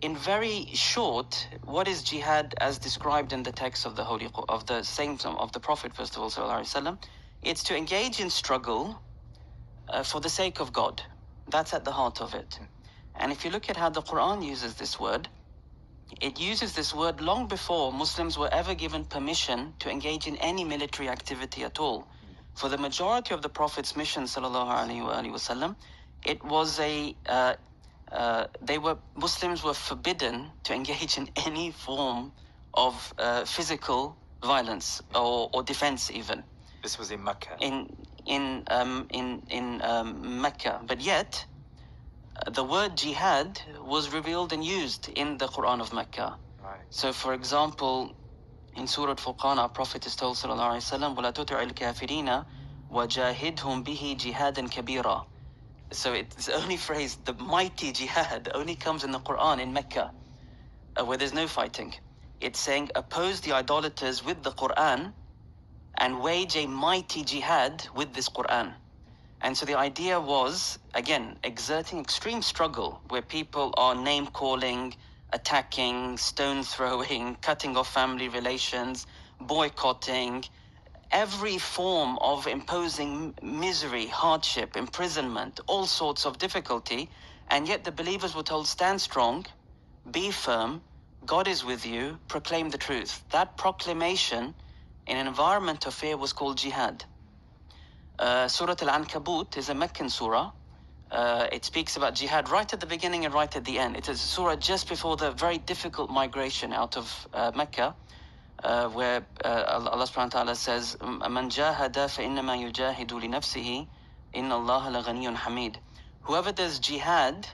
In very short, what is jihad as described in the text of the of the sayings of the Prophet, first of all, sallallahu alaihi wasallam? It's to engage in struggle for the sake of God. That's at the heart of it. And if you look at how the Quran uses this word, it uses this word long before Muslims were ever given permission to engage in any military activity at all. For the majority of the Prophet's mission, sallallahu alaihi wasallam, it was Muslims were forbidden to engage in any form of physical violence or defense even. This was in Mecca. In Mecca, but yet the word jihad was revealed and used in the Quran of Mecca. Right. So, for example, in Surah Furqan, our Prophet is told, sallallahu alaihi wasallam, وَلَا تُطِعِ الْكَافِرِينَ وَجَاهِدْهُمْ بِهِ جِهَادًا كَبِيرًا. So it's only phrase, the mighty jihad, only comes in the Quran in Mecca, where there's no fighting. It's saying, oppose the idolaters with the Quran and wage a mighty jihad with this Quran. And so the idea was, again, exerting extreme struggle where people are name-calling, attacking, stone-throwing, cutting off family relations, boycotting, every form of imposing misery, hardship, imprisonment, all sorts of difficulty. And yet the believers were told, stand strong, be firm, God is with you, proclaim the truth. That proclamation in an environment of fear was called jihad. Surah Al-Ankabut is a Meccan surah. It speaks about jihad right at the beginning and right at the end. It is a surah just before the very difficult migration out of Mecca, where Allah subhanahu wa ta'ala says, مَنْ جَاهَدَ فَإِنَّمَا يُجَاهِدُ لِنَفْسِهِ إِنَّ اللَّهَ لَغَنِيٌّ حَمِيدٌ. Whoever does jihad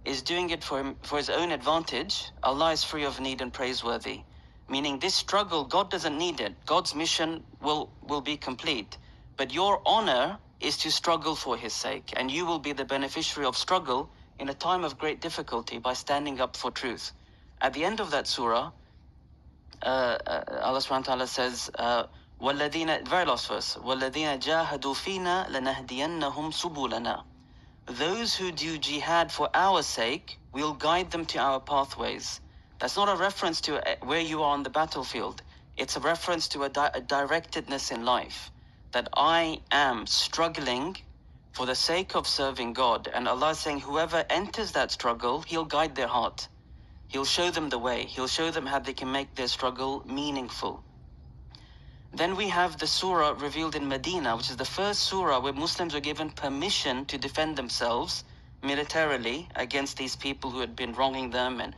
is doing it for his own advantage. Allah is free of need and praiseworthy. Meaning this struggle, God doesn't need it. God's mission will be complete. But your honor is to struggle for His sake. And you will be the beneficiary of struggle in a time of great difficulty by standing up for truth. At the end of that surah, Allah subhanahu wa ta'ala says, وَالَّذِينَ, very last verse, وَالَّذِينَ جَاهَدُوا فِينَا لَنَهْدِيَنَّهُمْ سُبُلَنَا. Those who do jihad for our sake, we'll guide them to our pathways. That's not a reference to where you are on the battlefield. It's a reference to a directedness in life. That I am struggling for the sake of serving God. And Allah is saying, whoever enters that struggle, He'll guide their heart. He'll show them the way. He'll show them how they can make their struggle meaningful. Then we have the surah revealed in Medina, which is the first surah where Muslims were given permission to defend themselves militarily against these people who had been wronging them and